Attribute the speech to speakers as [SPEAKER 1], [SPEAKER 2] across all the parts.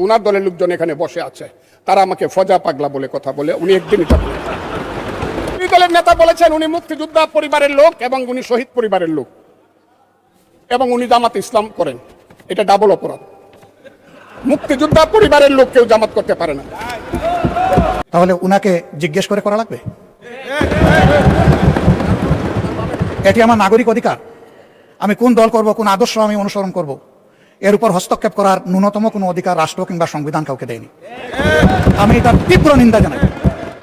[SPEAKER 1] উনার দলের লোকজন এখানে বসে আছে, তারা আমাকে ফজা পাগলা বলে কথা বলে। উনি একদিন দলের নেতা বলেছেন উনি মুক্তিযোদ্ধা পরিবারের লোক এবং উনি শহীদ পরিবারের লোক এবং উনি জামাত ইসলাম করেন। এটা ডাবল অপরাধ। মুক্তিযোদ্ধা পরিবারের লোক কেউ জামাত করতে পারে না।
[SPEAKER 2] তাহলে উনাকে জিজ্ঞেস করে করা লাগবে? এটি আমার নাগরিক অধিকার। আমি কোন দল করব, কোন আদর্শ আমি অনুসরণ করব, এর উপর হস্তক্ষেপ করার ন্যূনতম কোনো অধিকার রাষ্ট্র কিংবা সংবিধান কাউকে দেয়নি। আমি এটার তীব্র নিন্দা জানাই।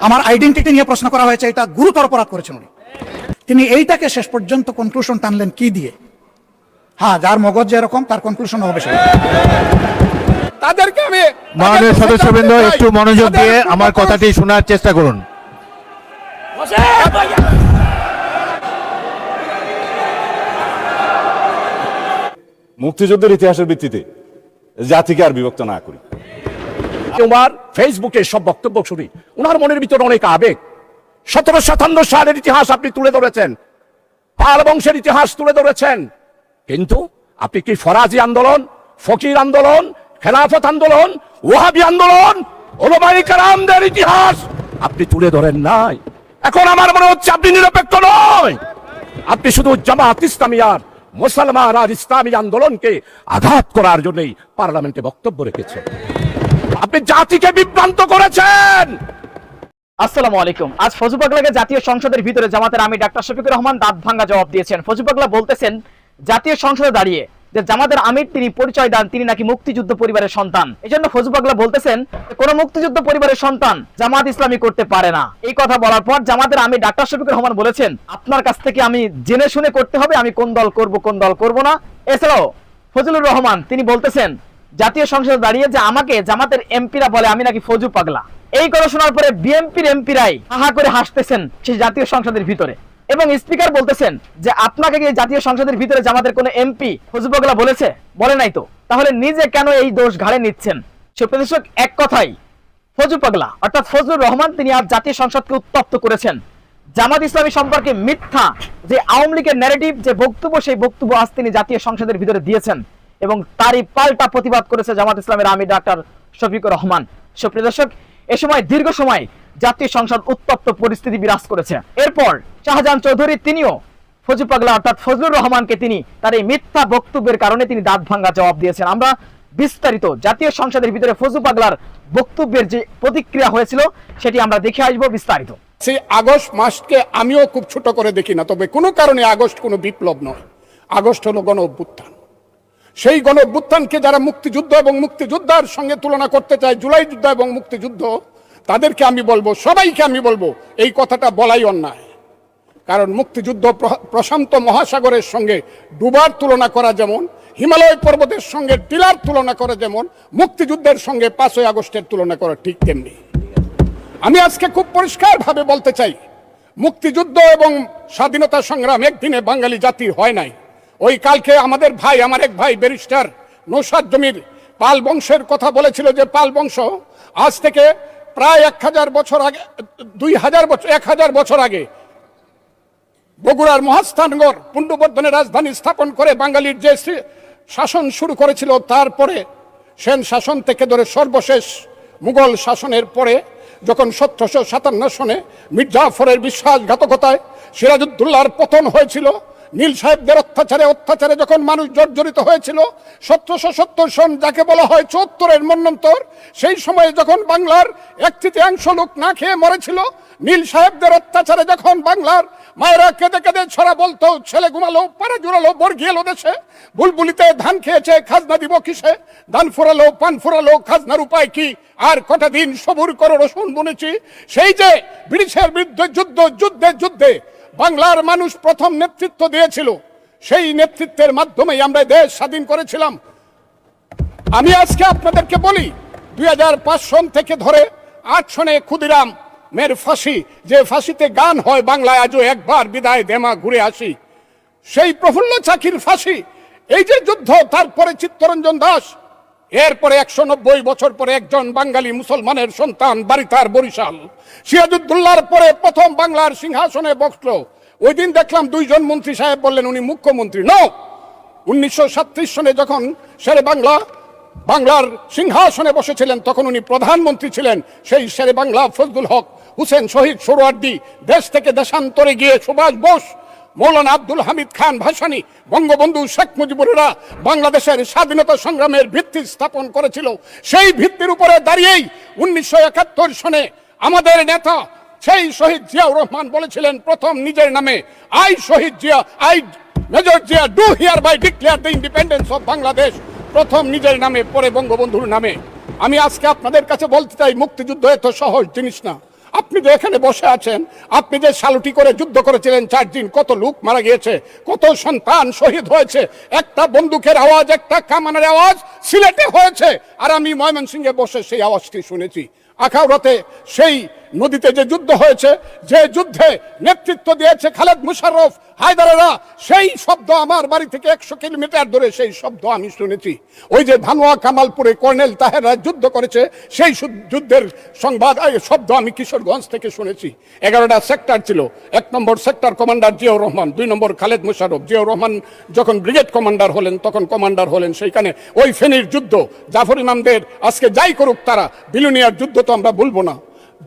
[SPEAKER 2] আমার আইডেন্টিটি নিয়ে প্রশ্ন করা হয়েছে, এটা গুরুতর অপরাধ করেছেন উনি। তিনি এইটাকে শেষ পর্যন্ত কনক্লুশন টানলেন কি দিয়ে? হ্যাঁ, যার মগজ যেরকম তার কনক্লুশন হবে সেটা।
[SPEAKER 1] তাদেরকে আমি
[SPEAKER 3] মাননীয় সদস্যবৃন্দ একটু মনোযোগ দিয়ে আমার কথাটি শোনার চেষ্টা করুন।
[SPEAKER 4] মুক্তিযুদ্ধের ইতিহাসের ভিত্তিতে জাতিকে আর বিভক্ত না করি।
[SPEAKER 5] উনার ফেসবুকে সব বক্তব্য শুনি, উনার মনের ভিতরে অনেক আবেগ। 1757 সালের ইতিহাস আপনি তুলে ধরেছেন, পাল বংশের ইতিহাস তুলে ধরেছেন, কিন্তু আপনি কি ফরাজি আন্দোলন, ফকির আন্দোলন, খেলাফত আন্দোলন, ওয়াহাবি আন্দোলন, ওলামায়ে কেরামদের ইতিহাস আপনি তুলে ধরেন নাই। এখন আমার মনে হচ্ছে আপনি নিরপেক্ষ নয়, আপনি শুধু জামাত ইসলামিয়ার মুসলমান আর ইসলামী আন্দোলনকে আঘাত করার জন্যই পার্লামেন্টে বক্তব্য রেখেছেন। আপনি জাতিকে বিভ্রান্ত করেছেন।
[SPEAKER 6] আসসালামু আলাইকুম। আজ ফজু পাগলাকে জাতীয় সংসদের ভিতরে জামাতের আমির ডাক্তার শফিকুর রহমান দাঁত ভাঙ্গা জবাব দিয়েছেন। ফজু পাগলা বলতেছেন জাতীয় সংসদে দাঁড়িয়ে যে জামাতের আমির তিনি পরিচয় দেন তিনি নাকি মুক্তিযুদ্ধ পরিবারের সন্তান। এই জন্য ফজু পাগলা বলতেছেন কোন মুক্তিযুদ্ধ পরিবারের সন্তান জামাত ইসলামী করতে পারে না। এই কথা বলার পর জামাতের আমির ডাক্তার শফিকুর রহমান বলেছেন আপনার কাছ থেকে আমি জেনে শুনে করতে হবে, আমি কোন দল করব কোন দল করব না। এছাড়াও ফজলুর রহমান তিনি বলতেছেন জাতীয় সংসদে দাঁড়িয়ে যে আমাকে জামাতের এমপিরা বলে আমি নাকি ফজু পাগলা। এই কথা শোনার পরে বিএনপির এমপিরাই হাহা করে হাসতেছেন সেই জাতীয় সংসদের ভিতরে, এবং স্পিকার বলতেছেন যে আপনাকে কি জাতীয় সংসদের ভিতরে জামাতের কোন এমপি ফজু পাগলা বলেছে? বলে নাই তো, তাহলে নিজে কেন এই দোষ ঘাড়ে নিচ্ছেন? সুপ্রিয় দর্শক, এক কথাই ফজু পাগলা অর্থাৎ ফজলুর রহমান তিনি আজ জাতীয় সংসদকে উত্তপ্ত করেছেন। জামাত ইসলামী সম্পর্কে মিথ্যা যে আওয়ামী লীগের ন্যারেটিভ যে বক্তব্য, সেই বক্তব্য আজ তিনি জাতীয় সংসদের ভিতরে দিয়েছেন এবং তারই পাল্টা প্রতিবাদ করেছে জামাত ইসলামের আমির ডাক্তার শফিকুর রহমান। সুপ্রিয় দর্শক, এ সময় দীর্ঘ সময় জাতীয় সংসদ উত্তপ্ত পরিস্থিতি বিরাজ করেছে। এরপর শাহজাহান চৌধুরী তিনিও ফজু পাগলা অর্থাৎ ফজলুর রহমানকে তিনি তার এই মিথ্যা বক্তব্যের কারণে তিনি দাঁত ভাঙ্গা জবাব দিয়েছেন। আমরা বিস্তারিত জাতীয় সংসদের ভিতরে ফজু পাগলার বক্তব্যের যে প্রতিক্রিয়া হয়েছিল সেটি আমরা দেখে আসবো বিস্তারিত।
[SPEAKER 1] সেই আগস্ট মাসকে আমিও খুব ছোট করে দেখি না, তবে কোনো কারণে আগস্ট কোনো বিপ্লব নয়। আগস্ট হলো গণ অভ্যুত্থান। সেই গণ অভ্যুত্থানকে যারা মুক্তিযুদ্ধ এবং মুক্তিযোদ্ধার সঙ্গে তুলনা করতে চায়, জুলাই যুদ্ধ এবং মুক্তিযুদ্ধ, তাদেরকে আমি বলবো, সবাইকে আমি বলবো এই কথাটা বলাই অন্যায়। কারণ মুক্তিযুদ্ধ প্রশান্ত মহাসাগরের সঙ্গে ডুবার তুলনা করা যেমন, হিমালয় পর্বতের সঙ্গে টিলার তুলনা করা যেমন, মুক্তিযুদ্ধের সঙ্গে 5ই আগস্টের তুলনা করা ঠিক তেমনি। আমি আজকে খুব পরিষ্কারভাবে বলতে চাই, মুক্তিযুদ্ধ এবং স্বাধীনতা সংগ্রাম একদিনে বাঙালি জাতির হয় নাই। ওই কালকে আমাদের ভাই, আমার এক ভাই ব্যারিস্টার নৌসাদ জমির পাল বংশের কথা বলেছিল যে পাল বংশ আজ থেকে প্রায় 1000 বছর আগে, 2000 বছর, 1000 বছর আগে বগুড়ার মহাস্থানগড় পুণ্ড্রবর্ধনের রাজধানী স্থাপন করে বাঙালির যে শাসন শুরু করেছিল, তারপরে সেন শাসন থেকে ধরে সর্বশেষ মুঘল শাসনের পরে যখন 1757 সনে মির্জাফরের বিশ্বাসঘাতকতায় সিরাজউদ্দৌলার পতন হয়েছিল, নীল সাহেবদের অত্যাচারে যখন মানুষ জর্জরিত হয়েছিল, 1770 সন যাকে বলা হয় 74-এর মন্বন্তর, সেই সময়ে যখন বাংলার 1/3 লোক না খেয়ে মরেছিল, নীল সাহেবদের অত্যাচারে যখন বাংলার মায়েরা কেঁদে কেঁদে ছড়া বলতো ছেলে ঘুমালো, পাড়া জুড়ালো, বর্গি এলো দেশে, বুলবুলিতে ধান খেয়েছে খাজনা দিব কিসে, ধান ফুরালো পান ফুরালো খাজনার উপায় কি, আর কটা দিন সবুর করে রসুন বুনেছি। সেই যে ব্রিটিশের বিরুদ্ধে যুদ্ধে বাংলার মানুষ প্রথম নেতৃত্ব দিয়েছিল, সেই নেতৃত্বের মাধ্যমেই আমরা দেশ স্বাধীন করেছিলাম। আমি আজকে আপনাদেরকে বলি 2005 সন থেকে ধরে 8 সনে ক্ষুদিরাম মের ফাঁসি, যে ফাঁসিতে গান হয় বাংলায় আজও একবার বিদায় দেমা ঘুরে আসি, সেই প্রফুল্ল চাকির ফাঁসি, এই যে যুদ্ধ, তারপরে চিত্তরঞ্জন দাস, এরপরে 190 বছর পরে একজন বাঙালি মুসলমানের সন্তান বাড়ি তার বরিশাল, সিরাজউদ্দৌলার পরে প্রথম বাংলার সিংহাসনে বসলো। ওই দিন দেখলাম 2 জন মন্ত্রী সাহেব বললেন উনি মুখ্যমন্ত্রী। 1937 সনে যখন শেরে বাংলা বাংলার সিংহাসনে বসেছিলেন, তখন উনি প্রধানমন্ত্রী ছিলেন, সেই শেরে বাংলা ফজলুল হক, হুসেন শহীদ সোহরাওয়ার্দী, দেশ থেকে দেশান্তরে গিয়ে সুভাষ বোস, মৌলানা আব্দুল হামিদ খান ভাসানী, বঙ্গবন্ধু শেখ মুজিবুরেরা বাংলাদেশের স্বাধীনতা সংগ্রামের ভিত্তি স্থাপন করেছিল। সেই ভিত্তির উপরে দাঁড়িয়েই 1971 সনে আমাদের নেতা সেই শহীদ জিয়াউর রহমান বলেছিলেন প্রথম নিজের নামে, I Shaheed Zia, I Major Zia do hereby declare the independence of Bangladesh, প্রথম নিজের নামে, পরে বঙ্গবন্ধুর নামে। আমি আজকে আপনাদের কাছে বলতে চাই, মুক্তিযুদ্ধ এত সহজ জিনিস না। আপনি যে এখানে বসে আছেন, আপনি যে সালুটি করে যুদ্ধ করেছিলেন 4 দিন, কত লোক মারা গিয়েছে, কত সন্তান শহীদ হয়েছে, একটা বন্দুকের আওয়াজ, একটা কামানের আওয়াজ সিলেটে হয়েছে, আর আমি ময়মনসিংহে বসে সেই আওয়াজটি শুনেছি। আখাউড়াতে সেই নদীতে যে যুদ্ধ হয়েছে, যে যুদ্ধে নেতৃত্ব দিয়েছে খালেদ মুশাররফ, হায়দারেরা, সেই শব্দ আমার বাড়ি থেকে 100 কিলোমিটার দূরে, সেই শব্দ আমি শুনেছি। ওই যে ধানোয়া কামালপুরে কর্নেল তাহেররা যুদ্ধ করেছে, সেই যুদ্ধের সংবাদ শব্দ আমি কিশোরগঞ্জ থেকে শুনেছি। 11টা সেক্টর ছিল, 1 নম্বর সেক্টর কমান্ডার জিয়াউর রহমান, 2 নম্বর খালেদ মুশাররফ। জিয়াউর রহমান যখন ব্রিগেড কমান্ডার হলেন, তখন কমান্ডার হলেন সেইখানে। ওই ফেনীর যুদ্ধ, জাফর ইমামদের আজকে যাই করুক তারা, বিলুনিয়ার যুদ্ধ তো আমরা বলবো না।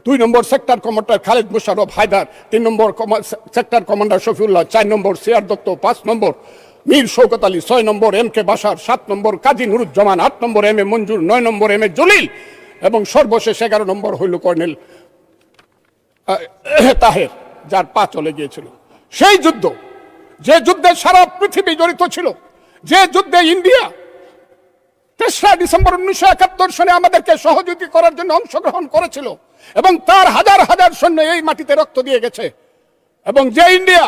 [SPEAKER 1] 2 নম্বর সেক্টর কমান্ডার খালেদ মুশাররফ হায়দার, 3 নম্বর সেক্টর কমান্ডার শফিউল্লাহ, 4 নম্বর সিআর দত্ত, 5 নম্বর মীর শৌকত আলী, 6 নম্বর MK বাশার, 7 নম্বর কাজী নুরুজ্জামান, 8 নম্বর MA মঞ্জুর, 9 নম্বর MA জলিল, এবং সর্বশেষ 11 নম্বর হইল কর্নেল তাহের, যার পা চলে গিয়েছিল। সেই যুদ্ধ, যে যুদ্ধে সারা পৃথিবী জড়িত ছিল, যে যুদ্ধে ইন্ডিয়া 3রা ডিসেম্বর 1971 সনে আমাদেরকে সহযোগী করার জন্য অংশগ্রহণ করেছিল, এবং তার হাজার হাজার সৈন্য এই মাটিতে রক্ত দিয়ে গেছে, এবং যে ইন্ডিয়া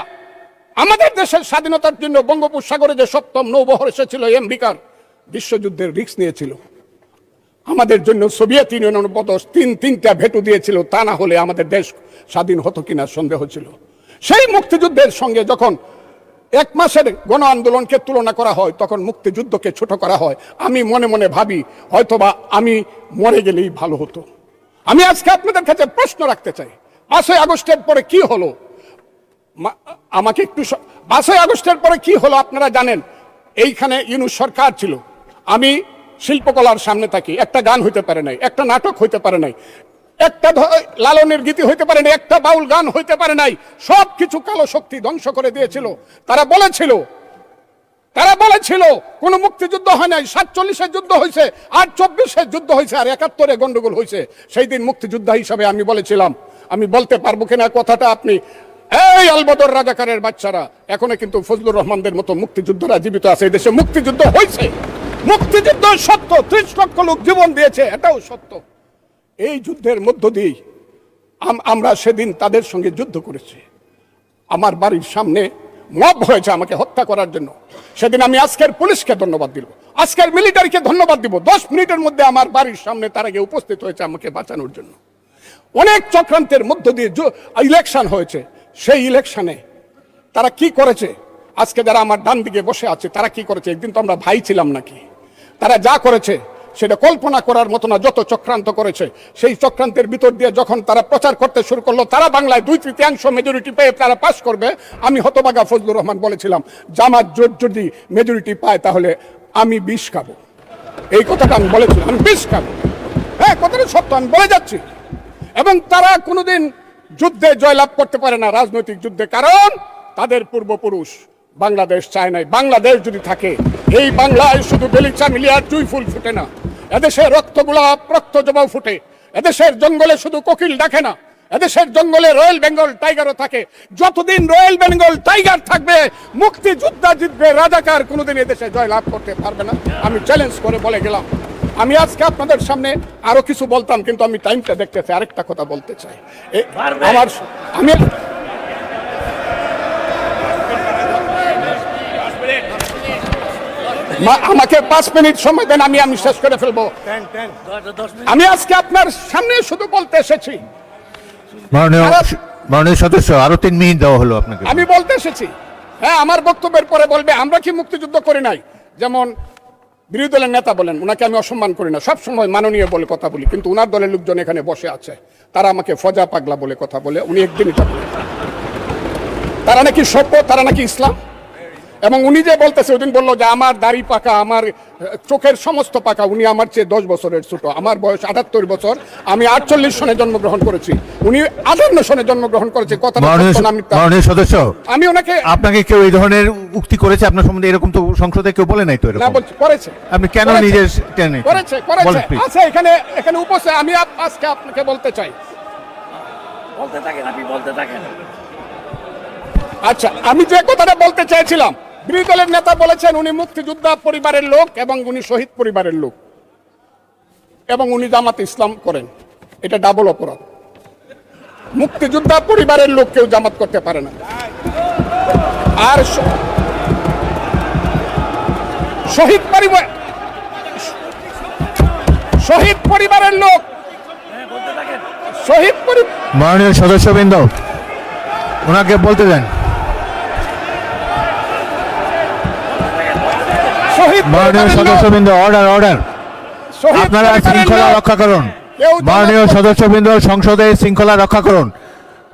[SPEAKER 1] আমাদের দেশের স্বাধীনতার জন্য বঙ্গোপসাগরে যে 7ম নৌবহর এসেছিল, আমেরিকার বিশ্বযুদ্ধের রিস্ক নিয়েছিল, আমাদের জন্য সোভিয়েত ইউনিয়নের বদস 3টা ভেটো দিয়েছিল, তা না হলে আমাদের দেশ স্বাধীন হতো কিনা সন্দেহ ছিল। সেই মুক্তিযুদ্ধের সঙ্গে যখন 1 মাসের গণ আন্দোলনকে তুলনা করা হয়, তখন মুক্তিযুদ্ধকে ছোট করা হয়। আমি মনে মনে ভাবি, হয়তোবা আমি মরে গেলেই ভালো হতো। আমি আজকে আপনাদের কাছে প্রশ্ন রাখতে চাই, 5ই আগস্টের পরে কি হলো? আমাকে একটু 5ই আগস্টের পরে কি হলো আপনারা জানেন। এইখানে ইউনূস সরকার ছিল, আমি শিল্পকলার সামনে থাকি, একটা গান হইতে পারে নাই, একটা নাটক হইতে পারে নাই, একটা লালনের গীতি হইতে পারে নাই, একটা বাউল গান হইতে পারে নাই, সব কিছু কালো শক্তি ধ্বংস করে দিয়েছিল। তারা বলেছিল কোন মুক্তিযুদ্ধ হয় নাই, 47-এর যুদ্ধ হয়েছে, আর 24-এর যুদ্ধ হয়েছে, আর 71-এ গন্ডগোল হয়েছে। সেই দিন মুক্তিযোদ্ধা হিসাবে আমি বলেছিলাম, আমি বলতে পারবো কিনা কথাটা আপনি, এই আলবদর রাজাকারের বাচ্চারা, এখনো কিন্তু ফজলুর রহমানদের মতো মুক্তিযুদ্ধরা জীবিত আছে। এই দেশে মুক্তিযুদ্ধ হয়েছে, মুক্তিযুদ্ধ সত্য, 30 লক্ষ লোক জীবন দিয়েছে, এটাও সত্য। এই যুদ্ধের মধ্য দিয়ে আমরা সেদিন তাদের সঙ্গে যুদ্ধ করেছি। আমার বাড়ির সামনে মব হয়েছে আমাকে হত্যা করার জন্য। সেদিন আমি আজকের পুলিশকে ধন্যবাদ দিব, আজকের মিলিটারিকে ধন্যবাদ দিব। 10 মিনিটের মধ্যে আমার বাড়ির সামনে তারা গিয়ে উপস্থিত হয়েছে আমাকে বাঁচানোর জন্য। অনেক চক্রান্তের মধ্য দিয়ে ইলেকশন হয়েছে। সেই ইলেকশনে তারা কি করেছে, আজকে যারা আমার ডান দিকে বসে আছে তারা কি করেছে, একদিন তো আমরা ভাই ছিলাম নাকি? তারা যা করেছে সেটা কল্পনা করার মতো না। যত চক্রান্ত করেছে, সেই চক্রান্তের ভিতর দিয়ে যখন তারা প্রচার করতে শুরু করলো তারা বাংলায় 2/3 মেজরিটি পেয়ে তারা পাস করবে, আমি হতভাগা ফজলুর রহমান বলেছিলাম, জামাত জোট যদি মেজরিটি পায় তাহলে আমি বিষ খাবো। এই কথাটা আমি বলেছিলাম, আমি বিষ খাবো। হ্যাঁ, কথাটা সত্য, আমি বলে যাচ্ছি। এবং তারা কোনোদিন যুদ্ধে জয়লাভ করতে পারে না, রাজনৈতিক যুদ্ধে, কারণ তাদের পূর্বপুরুষ বাংলাদেশ চায় নাই। বাংলাদেশ যদি থাকে, এই বাংলায় শুধু বেলিচা মিলিয়ার জুই ফুল ফুটে না, এদেশের রক্তগোলাপ রক্ত জবাও ফুটে। এদেশের জঙ্গলে শুধু কোকিল ডাকে না, এদেশের জঙ্গলে রয়্যাল বেঙ্গল টাইগারও থাকে। যতদিন রয়্যাল বেঙ্গল টাইগার থাকবে, মুক্তিযোদ্ধা জিতবে, রাজাকার কোনোদিন এদেশে জয়লাভ করতে পারবে না। আমি চ্যালেঞ্জ করে বলে গেলাম। আমি আজকে আপনাদের সামনে আরো কিছু বলতাম, কিন্তু আমি টাইমটা দেখতেছি, আরেকটা কথা বলতে চাই। আমি আমাকে 5 মিনিট সময় দেন, আমি শেষ করে ফেলবো। আমি আজকে আপনার সামনে শুধু বলতে এসেছি,
[SPEAKER 3] মাননীয় সদস্য, আরো 3 মিনিট দেওয়া হলো আপনাকে।
[SPEAKER 1] আমি বলতে এসেছি, হ্যাঁ, আমার বক্তব্যের পরে বলবে আমরা কি মুক্তিযুদ্ধ করি নাই। যেমন বিরোধী দলের নেতা বলেন, ওনাকে আমি অসম্মান করি না, সবসময় মাননীয় বলে কথা বলি, কিন্তু ওনার দলের লোকজন এখানে বসে আছে, তারা আমাকে ফজা পাগলা বলে কথা বলে। উনি একদিন এটা বলে তারা নাকি সভ্য, তারা নাকি ইসলাম। এবং উনি যে বলতেছে ওদিন বললো যে আমার দাড়ি পাকা, আমার চোখের সমস্ত পাকা, উনি আমার চেয়ে 10 বছরের ছোট। আমার বয়স 78 বছর, আমি 48 সনে জন্মগ্রহণ করেছি, উনি 58 সনে জন্মগ্রহণ করেছে। কথাটা সত্য না মিথ্যা?
[SPEAKER 3] মাননীয় সদস্য,
[SPEAKER 1] আমি ওনাকে
[SPEAKER 3] আপনাকে কেউ এই ধরনের উক্তি করেছে আপনার সম্বন্ধে? এরকম তো সংসদে কেউ বলে নাই তো
[SPEAKER 1] না
[SPEAKER 3] এরকম।
[SPEAKER 1] বলছি করেছে,
[SPEAKER 3] আপনি কেন
[SPEAKER 1] করেছে,
[SPEAKER 3] নিজের টেনে
[SPEAKER 1] করেছে
[SPEAKER 3] বলেন
[SPEAKER 1] করেছে
[SPEAKER 3] please।
[SPEAKER 1] আছে এখানে এখানে উপস্থিত। আমি আজকে আপনাকে বলতে চাই,
[SPEAKER 7] বলতে থাকেন, আপনি বলতে থাকেন।
[SPEAKER 1] আচ্ছা আমি যে কথাটা বলতে চেয়েছিলাম, বিরোধী দলের নেতা বলেছেন উনি মুক্তিযোদ্ধা পরিবারের লোক এবং উনি শহীদ পরিবারের লোক এবং উনি জামাত ইসলাম করেন। এটা ডাবল অপরাধ। মুক্তিযোদ্ধা পরিবারের লোক কেউ জামাত করতে পারে না। আর শহীদ পরিবারের লোক, শহীদ পরিবার,
[SPEAKER 3] মাননীয় সদস্যবৃন্দ ওনাকে বলতে দেন।
[SPEAKER 1] শহীদ
[SPEAKER 3] মাননীয়
[SPEAKER 1] পরিবারের লোক,
[SPEAKER 3] সদস্যবৃন্দ, অর্ডার অর্ডার।
[SPEAKER 1] শহীদ
[SPEAKER 3] আপনারা
[SPEAKER 1] পরিবারের
[SPEAKER 3] শৃঙ্খলা
[SPEAKER 1] লোক।
[SPEAKER 3] রক্ষা করুন।
[SPEAKER 1] কেউ জামাত
[SPEAKER 3] মাননীয়
[SPEAKER 1] করতে-
[SPEAKER 3] সদস্যবৃন্দ, সংসদে শৃঙ্খলা রক্ষা করুন।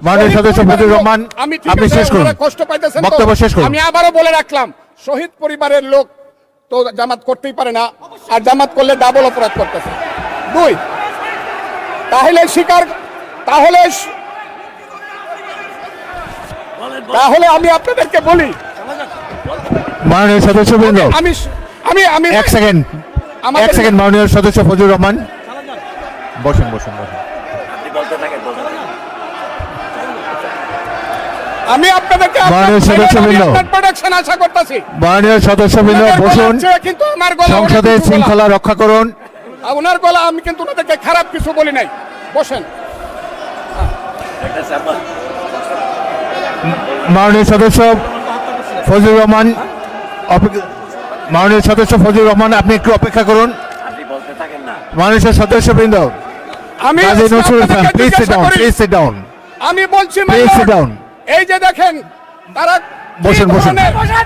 [SPEAKER 3] মাননীয়
[SPEAKER 1] শহীদ
[SPEAKER 3] সদস্য
[SPEAKER 1] পরিবারের
[SPEAKER 3] ফজলুর
[SPEAKER 1] লোক।
[SPEAKER 3] রহমান,
[SPEAKER 1] আমি ঠিক
[SPEAKER 3] আপনি
[SPEAKER 1] আছে,
[SPEAKER 3] শেষ করুন,
[SPEAKER 1] ওনারা কষ্ট পাইতেছেন তো।
[SPEAKER 3] বক্তব্য শেষ করুন।
[SPEAKER 1] আমি আবারও বলে রাখলাম, শহীদ পরিবারের লোক তো জামাত করতেই পারে না, আর জামাত করলে ডাবল অপরাধ করতেছে। দুই, তাহলে স্বীকার, তাহলে আমি আপনাদেরকে বলি,
[SPEAKER 3] মাননীয় সদস্যবৃন্দ
[SPEAKER 1] আমি আমি আমি
[SPEAKER 3] এক সেকেন্ড,
[SPEAKER 1] আমাদের-
[SPEAKER 3] এক সেকেন্ড। মাননীয় সদস্য ফজলুর রহমান বসুন বসুন বসুন।
[SPEAKER 7] আপনি বলতে থাকেন, বলতে থাকেন।
[SPEAKER 1] আমি আপনাদেরকে
[SPEAKER 3] মাননীয় সদস্যবৃন্দ।
[SPEAKER 1] প্রোটেকশন আশা করতেছি।
[SPEAKER 3] মাননীয় সদস্যবৃন্দ
[SPEAKER 1] ওনাদের গলা
[SPEAKER 3] বসুন।
[SPEAKER 1] হচ্ছে, কিন্তু আমার গলা অনেক
[SPEAKER 3] সংসদে
[SPEAKER 1] উঁচু গলা।
[SPEAKER 3] শৃঙ্খলা রক্ষা করুন।
[SPEAKER 1] আর ওনার গলা, আমি কিন্তু ওনাদেরকে খারাপ কিছু বলি নাই। বসেন।
[SPEAKER 7] একটা স্যাম্পল।
[SPEAKER 3] মাননীয় সদস্য ফজলুর রহমান, মাননীয় সদস্য ফজলুর রহমান, আপনি একটু অপেক্ষা করুন।
[SPEAKER 7] আপনি বলতে থাকেন না।
[SPEAKER 3] মাননীয় সদস্যবৃন্দ,
[SPEAKER 1] আমি
[SPEAKER 3] কাজী
[SPEAKER 1] আজকে
[SPEAKER 3] নজরুল ইসলাম,
[SPEAKER 1] আপনাদেরকে
[SPEAKER 3] প্লিজ সিট
[SPEAKER 1] জিজ্ঞাসা
[SPEAKER 3] ডাউন,
[SPEAKER 1] করি,
[SPEAKER 3] প্লিজ সিট ডাউন,
[SPEAKER 1] আমি বলছি my
[SPEAKER 3] please
[SPEAKER 1] lord,
[SPEAKER 3] sit down.
[SPEAKER 1] এই যে দেখেন তারা কি
[SPEAKER 3] বসুন, বসুন।
[SPEAKER 1] ধরনের-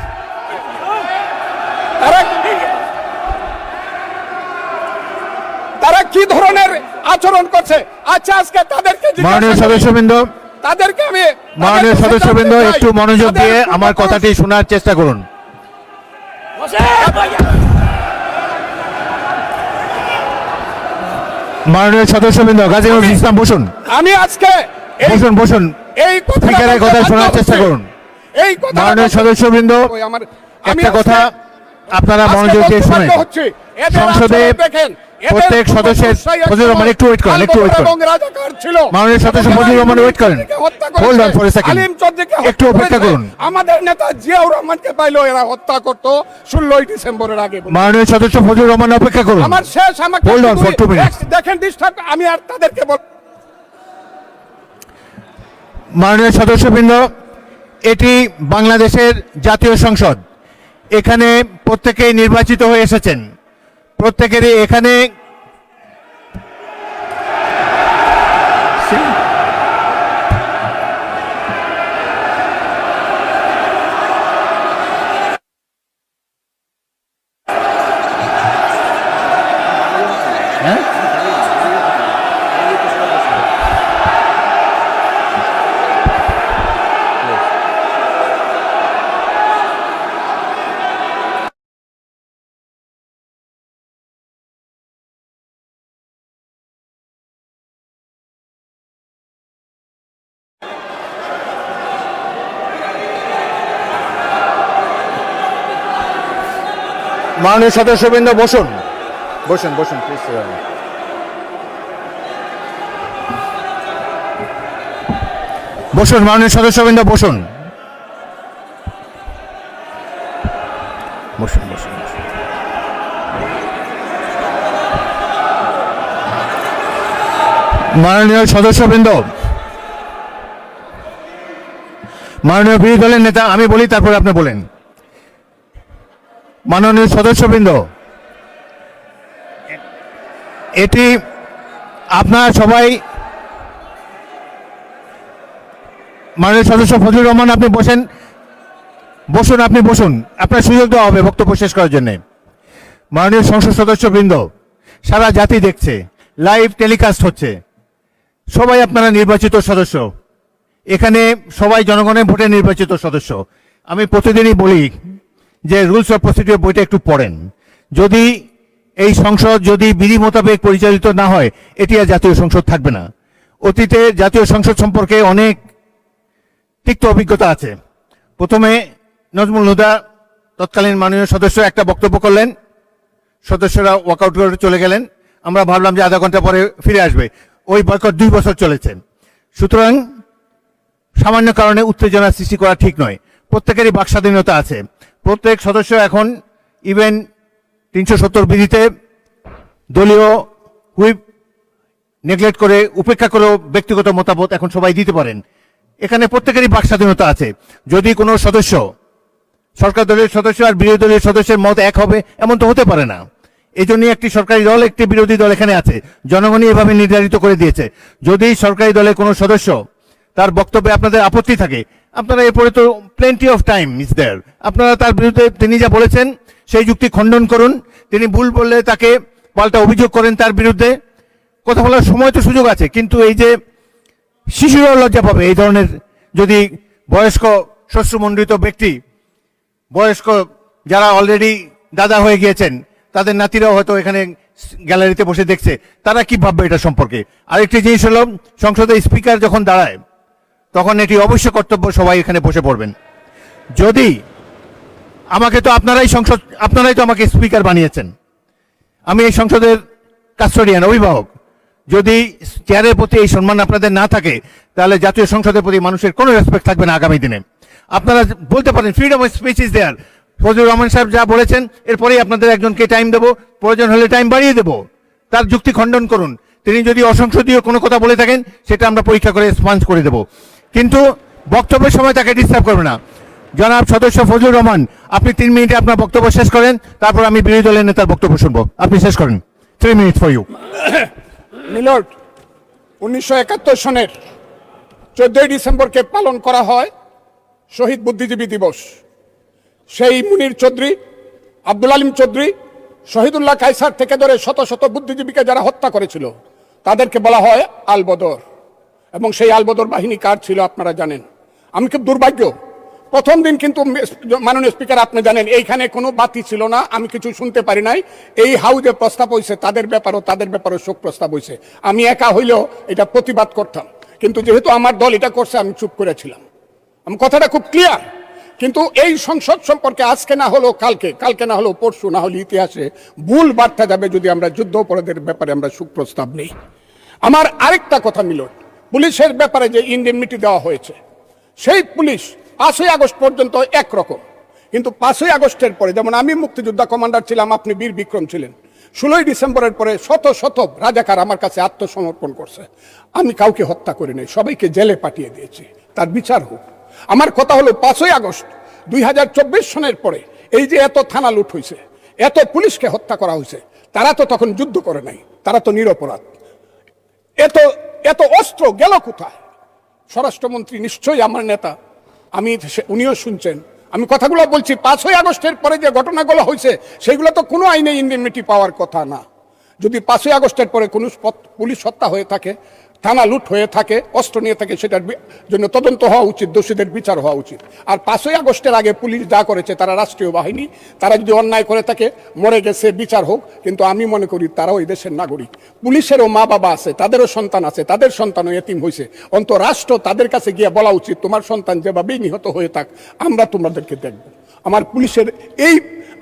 [SPEAKER 1] তারা কি ধরনের আচরণ করছে। আচ্ছা আজকে তাদেরকে জিজ্ঞাসা
[SPEAKER 3] মাননীয়
[SPEAKER 1] করি,
[SPEAKER 3] সদস্যবৃন্দ,
[SPEAKER 1] তাদেরকে আমি
[SPEAKER 3] মাননীয়
[SPEAKER 1] তাদের
[SPEAKER 3] সদস্যবৃন্দ
[SPEAKER 1] কাছে
[SPEAKER 3] একটু মনোযোগ
[SPEAKER 1] তাদের
[SPEAKER 3] দিয়ে আমার
[SPEAKER 1] পূর্বপুরুষ-
[SPEAKER 3] কথাটি শোনার চেষ্টা করুন। মাননীয় সদস্যবৃন্দ, কাজী নজরুল ইসলাম বসুন,
[SPEAKER 1] আমি আজকে এই-
[SPEAKER 3] বসুন বসুন।
[SPEAKER 1] এই কথাটা
[SPEAKER 3] স্পিকারের
[SPEAKER 1] বলতে
[SPEAKER 3] কথা
[SPEAKER 1] বাধ্য
[SPEAKER 3] শোনার
[SPEAKER 1] হচ্ছি।
[SPEAKER 3] চেষ্টা করুন।
[SPEAKER 1] এই কথা
[SPEAKER 3] মাননীয় সদস্যবৃন্দ,
[SPEAKER 1] আমি
[SPEAKER 3] একটা কথা আপনারা মনোযোগ দিয়ে শুনেন। সংসদে প্রত্যেক সদস্যের, ফজলুর রহমান একটু ওয়েট করেন, একটু ওয়েট করেন। মাননীয় সদস্য ফজলুর রহমান ওয়েট করেন। Hold on for a second. একটু অপেক্ষা করুন।
[SPEAKER 1] আমাদের নেতা জিয়াউর রহমানকে পাইলো এরা হত্যা করতো 16ই ডিসেম্বরের আগে।
[SPEAKER 3] মাননীয় সদস্য ফজলুর রহমান অপেক্ষা করুন।
[SPEAKER 1] আমার শেষ, আমাকে
[SPEAKER 3] Hold on for 2 minutes.
[SPEAKER 1] দেখেন ডিস্টার্ব, আমি আর তাদেরকে বল।
[SPEAKER 3] মাননীয় সদস্যবৃন্দ, এটি বাংলাদেশের জাতীয় সংসদ। এখানে প্রত্যেকেই নির্বাচিত হয়ে এসেছেন। প্রত্যেকেরই এখানে মাননীয় সদস্যবৃন্দ বসুন, বসুন বসুন প্লিজ। বসুন মাননীয় সদস্যবৃন্দ, বসুন বসুন বসুন। মাননীয় সদস্যবৃন্দ, মাননীয় বিরোধী দলের নেতা, আমি বলি তারপরে আপনি বলেন। মাননীয় সদস্যবৃন্দ, এটি আপনারা সবাই, মাননীয় সদস্য ফজলুর রহমান আপনি বসেন, বসুন, আপনি বসুন, আপনার সুযোগ দেওয়া হবে বক্তব্য শেষ করার জন্য। মাননীয় সংসদ সদস্যবৃন্দ, সারা জাতি দেখছে, লাইভ টেলিকাস্ট হচ্ছে, সবাই আপনারা নির্বাচিত সদস্য, এখানে সবাই জনগণের ভোটে নির্বাচিত সদস্য। আমি প্রতিদিনই বলি যে রুলস অফ প্রসিডিওর বইটা একটু পড়েন। যদি এই সংসদ যদি বিধি মোতাবেক পরিচালিত না হয়, এটি আর জাতীয় সংসদ থাকবে না। অতীতে জাতীয় সংসদ সম্পর্কে অনেক তিক্ত অভিজ্ঞতা আছে। প্রথমে নজমুল হুদা তৎকালীন মাননীয় সদস্য একটা বক্তব্য করলেন, সদস্যরা ওয়াকআউট করে চলে গেলেন। আমরা ভাবলাম যে আধা ঘন্টা পরে ফিরে আসবে। ওই বয়কট 2 বছর চলেছে। সুতরাং সামান্য কারণে উত্তেজনা সৃষ্টি করা ঠিক নয়। প্রত্যেকেরই বাক স্বাধীনতা আছে। প্রত্যেক সদস্য এখন ইভেন 370 বিধিতে দলীয় হুইপ নেগলেক্ট করে উপেক্ষা করেও ব্যক্তিগত মতামত এখন সবাই দিতে পারেন। এখানে প্রত্যেকেরই বাক স্বাধীনতা আছে। যদি কোনো সদস্য, সরকার দলের সদস্য আর বিরোধী দলের সদস্যের মত এক হবে, এমন তো হতে পারে না। এই জন্যই একটি সরকারি দল, একটি বিরোধী দল এখানে আছে। জনগণই এভাবে নির্ধারিত করে দিয়েছে। যদি সরকারি দলের কোনো সদস্য তার বক্তব্যে আপনাদের আপত্তি থাকে, আপনারা এরপরে তো plenty of time is there, আপনারা তার বিরুদ্ধে তিনি যা বলেছেন সেই যুক্তি খণ্ডন করুন। তিনি ভুল বললে তাকে পাল্টা অভিযোগ করেন তার বিরুদ্ধে। কথা বলার সময় তো সুযোগ আছে, কিন্তু এই যে শিশুরাও লজ্জা পাবে এই ধরনের, যদি বয়স্ক শ্বশ্রুমণ্ডিত ব্যক্তি, বয়স্ক যারা অলরেডি দাদা হয়ে গিয়েছেন, তাদের নাতিরাও হয়তো এখানে গ্যালারিতে বসে দেখছে, তারা কি ভাববে এটা সম্পর্কে। আরেকটি জিনিস হলো, সংসদের স্পিকার যখন দাঁড়ায় তখন এটি অবশ্য কর্তব্য সবাই এখানে বসে পড়বেন। যদি আমাকে তো আপনারাই তো আমাকে স্পিকার বানিয়েছেন, আমি এই সংসদের কাস্টোডিয়ান, অভিভাবক। যদি চেয়ারের প্রতি এই সম্মান আপনাদের না থাকে, তাহলে জাতীয় সংসদের প্রতি মানুষের কোনো রেসপেক্ট থাকবে না আগামী দিনে। আপনারা বলতে পারেন freedom of speech is there. Fazlur Rahman সাহেব যা বলেছেন, এরপরেই আপনাদের একজনকে টাইম দেবো, প্রয়োজন হলে টাইম বাড়িয়ে দেবো, তার যুক্তি খণ্ডন করুন। তিনি যদি অসংসদীয় কোনো কথা বলে থাকেন, সেটা আমরা পরীক্ষা করে স্পঞ্জ করে দেবো, কিন্তু বক্তব্যের সময় তাকে ডিস্টার্ব করবে না। জনাব সদস্য ফজলুর রহমান, আপনি 3 মিনিটে আপনার বক্তব্য শেষ করেন, তারপর আমি বিরোধী দলের নেতার বক্তব্য শুনবো। আপনি শেষ করেন। 3 মিনিট ফর ইউ।
[SPEAKER 1] মিলর্ড, 1971 সনের 14ই ডিসেম্বরকে পালন করা হয় শহীদ বুদ্ধিজীবী দিবস। সেই মুনির চৌধুরী, আব্দুল আলিম চৌধুরী, শহীদুল্লাহ কায়সার থেকে ধরে শত শত বুদ্ধিজীবীকে যারা হত্যা করেছিল, তাদেরকে বলা হয় আলবদর। এবং সেই আলবদর বাহিনী কার ছিল আপনারা জানেন। আমি খুব দুর্ভাগ্য, প্রথম দিন কিন্তু মাননীয় স্পিকার আপনি জানেন এইখানে কোনো বাতি ছিল না, আমি কিছু শুনতে পারি নাই। এই হাউজে প্রস্তাব হয়েছে, তাদের ব্যাপারেও শোক প্রস্তাব হয়েছে। আমি একা হইলেও এটা প্রতিবাদ করতাম, কিন্তু যেহেতু আমার দল এটা করছে আমি চুপ করেছিলাম। আমি কথাটা খুব ক্লিয়ার। কিন্তু এই সংসদ সম্পর্কে আজকে না হলো কালকে না হলো পরশু, না হলে ইতিহাসে ভুল বার্তা যাবে যদি আমরা যুদ্ধ অপরাধের ব্যাপারে আমরা শোক প্রস্তাব নেই। আমার আরেকটা কথা মিলর্ড, পুলিশের ব্যাপারে যে ইনডেমনিটি দেওয়া হয়েছে, সেই পুলিশ 5ই আগস্ট পর্যন্ত একরকম, কিন্তু 5ই আগস্টের পরে, যেমন আমি মুক্তিযোদ্ধা কমান্ডার ছিলাম, আপনি বীর বিক্রম ছিলেন, 16ই ডিসেম্বরের পরে শত শত রাজাকার আমার কাছে আত্মসমর্পণ করছে। আমি কাউকে হত্যা করি নাই, সবাইকে জেলে পাঠিয়ে দিয়েছি, তার বিচার হোক। আমার কথা হলো 5ই আগস্ট 2024 সনের পরে এই যে এত থানা লুট হয়েছে, এত পুলিশকে হত্যা করা হয়েছে, তারা তো তখন যুদ্ধ করে নাই, তারা তো নিরপরাধ। এত অস্ত্র গেল কোথায়? স্বরাষ্ট্রমন্ত্রী নিশ্চয়ই আমার নেতা, উনিও শুনছেন আমি কথাগুলো বলছি। 5ই আগস্টের পরে যে ঘটনাগুলো হয়েছে, সেগুলো তো কোনো আইনে ইনডেমনিটি পাওয়ার কথা না। যদি 5ই আগস্টের পরে কোনো পুলিশ হত্যা হয়ে থাকে, থানা লুট হয়ে থাকে, অস্ত্র নিয়ে থাকে, সেটার জন্য তদন্ত হওয়া উচিত, দোষীদের বিচার হওয়া উচিত। আর 5ই আগস্টের আগে পুলিশ যা করেছে, তারা রাষ্ট্রীয় বাহিনী, তারা যদি অন্যায় করে থাকে, মরে গেছে, বিচার হোক। কিন্তু আমি মনে করি তারাও এই দেশের নাগরিক, পুলিশেরও মা বাবা আছে, তাদেরও সন্তান আছে, তাদের সন্তানও এতিম হয়েছে। রাষ্ট্র তাদের কাছে গিয়ে বলা উচিত, তোমার সন্তান যেভাবেই নিহত হয়ে থাক, আমরা তোমাদেরকে দেখব। আমার পুলিশের এই